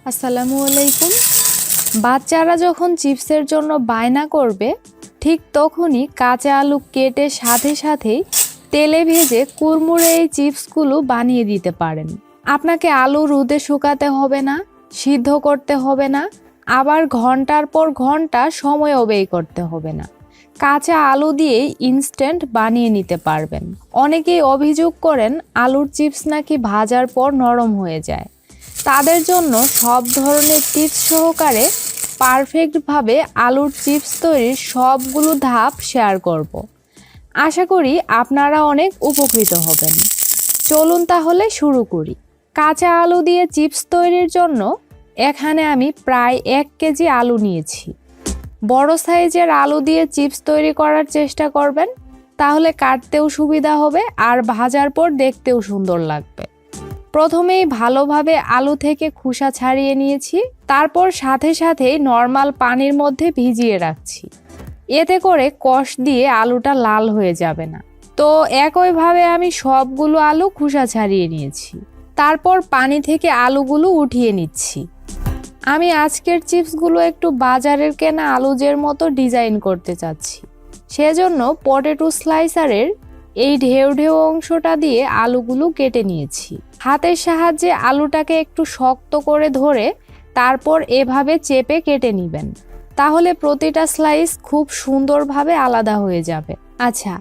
আসসালামু আলাইকুম। বাচ্চারা যখন চিপসের জন্য বায়না করবে ঠিক তখনই কাঁচা আলু কেটে সাথে সাথেই তেলে ভেজে কুড়মুড়ে এই চিপসগুলো বানিয়ে দিতে পারেন। আপনাকে আলু রোদে শুকাতে হবে না, সিদ্ধ করতে হবে না, আবার ঘন্টার পর ঘন্টা সময়ও ব্যয় করতে হবে না। কাঁচা আলু দিয়েই ইনস্ট্যান্ট বানিয়ে নিতে পারবেন। অনেকেই অভিযোগ করেন আলুর চিপস নাকি ভাজার পর নরম হয়ে যায়। তাদের জন্য সব ধরনের টিপস সহকারে পারফেক্টভাবে আলুর চিপস তৈরির সবগুলো ধাপ শেয়ার করব। আশা করি আপনারা অনেক উপকৃত হবেন। চলুন তাহলে শুরু করি। কাঁচা আলু দিয়ে চিপস তৈরির জন্য এখানে আমি প্রায় 1 কেজি আলু নিয়েছি। বড় সাইজের আলু দিয়ে চিপস তৈরি করার চেষ্টা করবেন, তাহলে কাটতেও সুবিধা হবে আর ভাজার পর দেখতেও সুন্দর লাগবে। প্রথমেই ভালোভাবে আলু থেকে খোসা ছাড়িয়ে নিয়েছি, তারপর সাথে সাথেই নর্মাল পানির মধ্যে ভিজিয়ে রাখছি। এতে করে কষ দিয়ে আলুটা লাল হয়ে যাবে না। তো একইভাবে আমি সবগুলো আলু খোসা ছাড়িয়ে নিয়েছি, তারপর পানি থেকে আলুগুলো উঠিয়ে নিচ্ছি। আমি আজকের চিপসগুলো একটু বাজারের কেনা আলুজের মতো ডিজাইন করতে চাচ্ছি, সেজন্য পটেটো স্লাইসারের এই ঢেউ ঢেউ অংশটা দিয়ে আলুগুলো কেটে নিয়েছি। হাতের সাহায্যে আলুটাকে একটু শক্ত করে ধরে তারপর এভাবে চেপে কেটে নেবেন, তাহলে প্রতিটা স্লাইস খুব সুন্দরভাবে আলাদা হয়ে যাবে। আচ্ছা,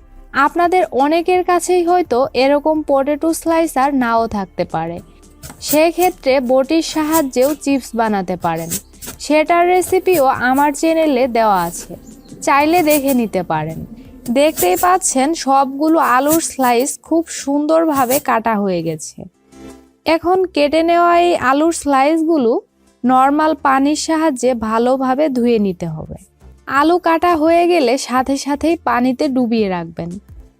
আপনাদের অনেকের কাছেই হয়তো এরকম পটেটো স্লাইসার নাও থাকতে পারে, সেক্ষেত্রে বটির সাহায্যেও চিপস বানাতে পারেন। সেটার রেসিপিও আমার চ্যানেলে দেওয়া আছে, চাইলে দেখে নিতে পারেন। দেখতেই পাচ্ছেন সবগুলো আলুর স্লাইস খুব সুন্দরভাবে কাটা হয়ে গেছে। এখন কেটে নেওয়া এই আলুর স্লাইসগুলো নর্মাল পানির সাহায্যে ভালোভাবে ধুয়ে নিতে হবে। আলু কাটা হয়ে গেলে সাথে সাথেই পানিতে ডুবিয়ে রাখবেন,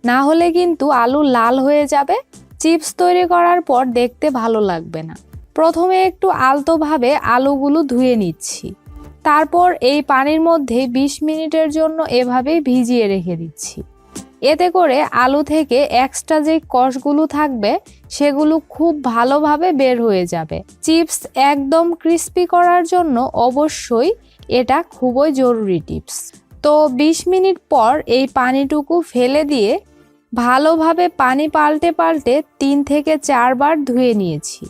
না হলে কিন্তু আলু লাল হয়ে যাবে, চিপস তৈরি করার পর দেখতে ভালো লাগবে না। প্রথমে একটু আলতোভাবে আলুগুলো ধুয়ে নিচ্ছি, তারপর এই পানির মধ্যে 20 মিনিটের জন্য এভাবেই ভিজিয়ে রেখে দিচ্ছি। এতে করে আলু থেকে এক্সট্রা যে কষগুলো থাকবে সেগুলো খুব ভালোভাবে বের হয়ে যাবে। চিপস একদম ক্রিস্পি করার জন্য অবশ্যই এটা খুবই জরুরি টিপস। তো 20 মিনিট পর এই পানিটুকু ফেলে দিয়ে ভালোভাবে পানি পাল্টে পাল্টে 3 থেকে 4 বার ধুয়ে নিয়েছি।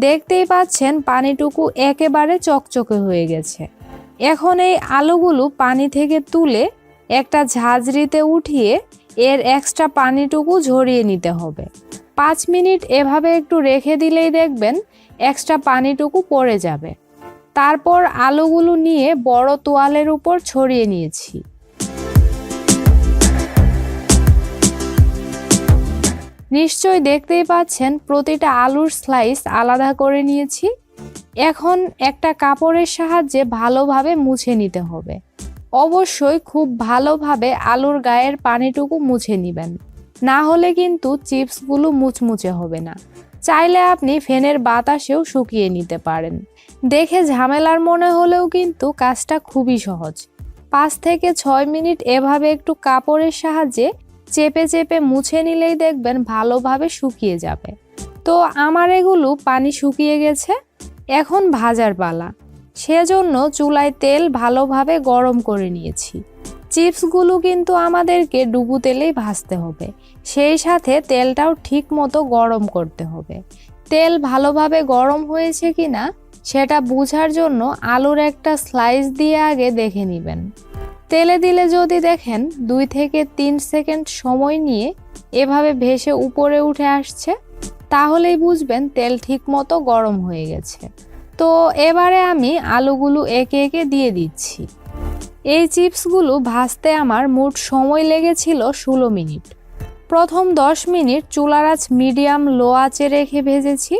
দেখতেই পাচ্ছেন পানিটুকু একেবারে চকচকে হয়ে গেছে। এখন এই আলুগুলো পানি থেকে তুলে একটা ঝাঁঝরিতে উঠিয়ে এর এক্সট্রা পানিটুকু ঝরিয়ে নিতে হবে। 5 মিনিট এভাবে একটু রেখে দিলেই দেখবেন এক্সট্রা পানিটুকু পড়ে যাবে। তারপর আলুগুলো নিয়ে বড় তোয়ালের উপর ছড়িয়ে নিয়েছি। নিশ্চয়ই দেখতেই পাচ্ছেন প্রতিটা আলুর স্লাইস আলাদা করে নিয়েছি। এখন একটা কাপড়ের সাহায্যে ভালোভাবে মুছে নিতে হবে। অবশ্যই খুব ভালোভাবে আলুর গায়ের পানিটুকু মুছে নেবেন, না হলে কিন্তু চিপসগুলো মুচমুচে হবে না। চাইলে আপনি ফ্যানের বাতাসেও শুকিয়ে নিতে পারেন। দেখে ঝামেলার মনে হলেও কিন্তু কাজটা খুবই সহজ। 5 থেকে 6 মিনিট এভাবে একটু কাপড়ের সাহায্যে চেপে চেপে মুছে নিলেই দেখবেন ভালোভাবে শুকিয়ে যাবে। তো আমার এগুলো পানি শুকিয়ে গেছে, এখন ভাজার পালা। সেজন্য চুলায় তেল ভালোভাবে গরম করে নিয়েছি। চিপসগুলো কিন্তু আমাদেরকে ডুবো তেলেই ভাজতে হবে, সেই সাথে তেলটাও ঠিক মতো গরম করতে হবে। তেল ভালোভাবে গরম হয়েছে কিনা সেটা বোঝার জন্য আলুর একটা স্লাইস দিয়ে আগে দেখে নেবেন। তেলে দিলে যদি দেখেন 2 থেকে 3 সেকেন্ড সময় নিয়ে এভাবে ভেসে উপরে উঠে আসছে, তাহলেই বুঝবেন তেল ঠিক মতো গরম হয়ে গেছে। তো এবারে আমি আলুগুলো একে একে দিয়ে দিচ্ছি। এই চিপসগুলো ভাজতে আমার মোট সময় লেগেছিল 16 মিনিট। প্রথম 10 মিনিট চুলার আঁচ মিডিয়াম লো আঁচে রেখে ভেজেছি,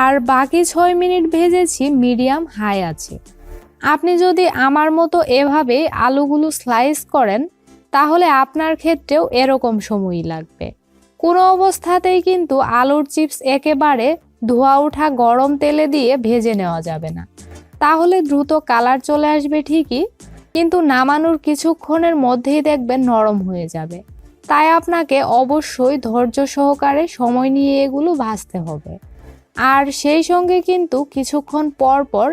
আর বাকি 6 মিনিট ভেজেছি মিডিয়াম হাই আঁচে। আপনি যদি আমার মতো এভাবে আলুগুলো স্লাইস করেন, তাহলে আপনার ক্ষেত্রেও এরকম সময়ই লাগবে। কোনো অবস্থাতেই কিন্তু আলুর চিপস একেবারে ধোয়া ওঠা গরম তেলে দিয়ে ভেজে নেওয়া যাবে না, তাহলে দ্রুত কালার চলে আসবে ঠিকই, কিন্তু নামানোর কিছুক্ষণের মধ্যেই দেখবেন নরম হয়ে যাবে। তাই আপনাকে অবশ্যই ধৈর্য সহকারে সময় নিয়ে এগুলো ভাজতে হবে। আর সেই সঙ্গে কিন্তু কিছুক্ষণ পর পর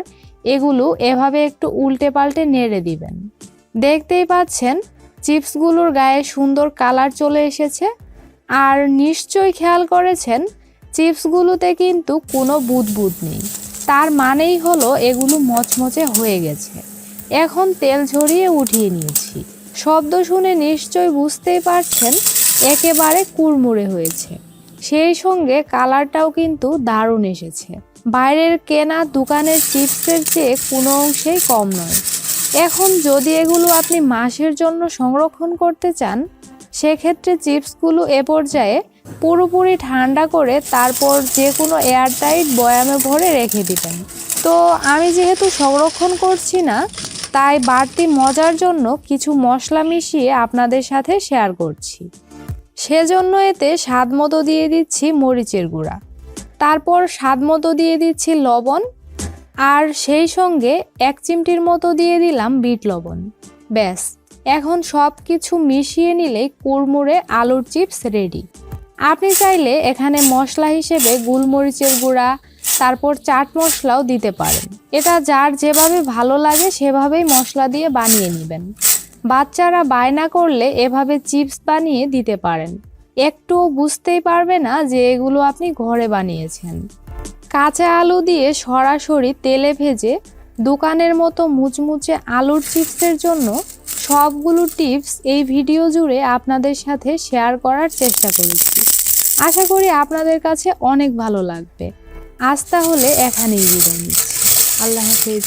এগুলো এভাবে একটু উল্টে পাল্টে নেড়ে দিবেন। দেখতেই পাচ্ছেন চিপসগুলোর গায়ে সুন্দর কালার চলে এসেছে। আর নিশ্চয়ই খেয়াল করেছেন চিপসগুলোতে কিন্তু কোনো বুদবুদ নেই, তার মানেই হলো এগুলো মচমচে হয়ে গেছে। এখন তেল ঝরিয়ে উঠিয়ে নিয়েছি। শব্দ শুনে নিশ্চয়ই বুঝতেই পারছেন একেবারে কুড়মুড়ে হয়েছে। সেই সঙ্গে কালারটাও কিন্তু দারুণ এসেছে। বাইরের কেনা দোকানের চিপসের চেয়ে কোনো অংশেই কম নয়। এখন যদি এগুলো আপনি মাসের জন্য সংরক্ষণ করতে চান, সেক্ষেত্রে চিপসগুলো এ পর্যায়ে পুরোপুরি ঠান্ডা করে তারপর যে কোনো এয়ারটাইট বয়ামে ভরে রেখে দিবেন। তো আমি যেহেতু সংরক্ষণ করছি না, তাই বাড়তি মজার জন্য কিছু মশলা মিশিয়ে আপনাদের সাথে শেয়ার করছি। সেজন্য এতে স্বাদ মতো দিয়ে দিচ্ছি মরিচের গুঁড়া, তারপর স্বাদ মতো দিয়ে দিচ্ছি লবণ, আর সেই সঙ্গে 1 চিমটির মতো দিয়ে দিলাম বিট লবণ। ব্যাস, এখন সব কিছু মিশিয়ে নিলেই কুড়মুড়ে আলুর চিপস রেডি। আপনি চাইলে এখানে মশলা হিসেবে গোলমরিচের গুঁড়া, তারপর চাট মশলাও দিতে পারেন। এটা যার যেভাবে ভালো লাগে সেভাবেই মশলা দিয়ে বানিয়ে নেবেন। বাচ্চারা বায়না করলে এভাবে চিপস বানিয়ে দিতে পারেন, একটুও বুঝতেই পারবে না যে এগুলো আপনি ঘরে বানিয়েছেন। কাঁচা আলু দিয়ে সরাসরি তেলে ভেজে দোকানের মতো মুচমুচে আলুর চিপসের জন্য সবগুলো টিপস এই ভিডিও জুড়ে আপনাদের সাথে শেয়ার করার চেষ্টা করেছি। আশা করি আপনাদের কাছে অনেক ভালো লাগবে। আজ তাহলে এখানেই বিদায় নিচ্ছি। আল্লাহ হাফেজ।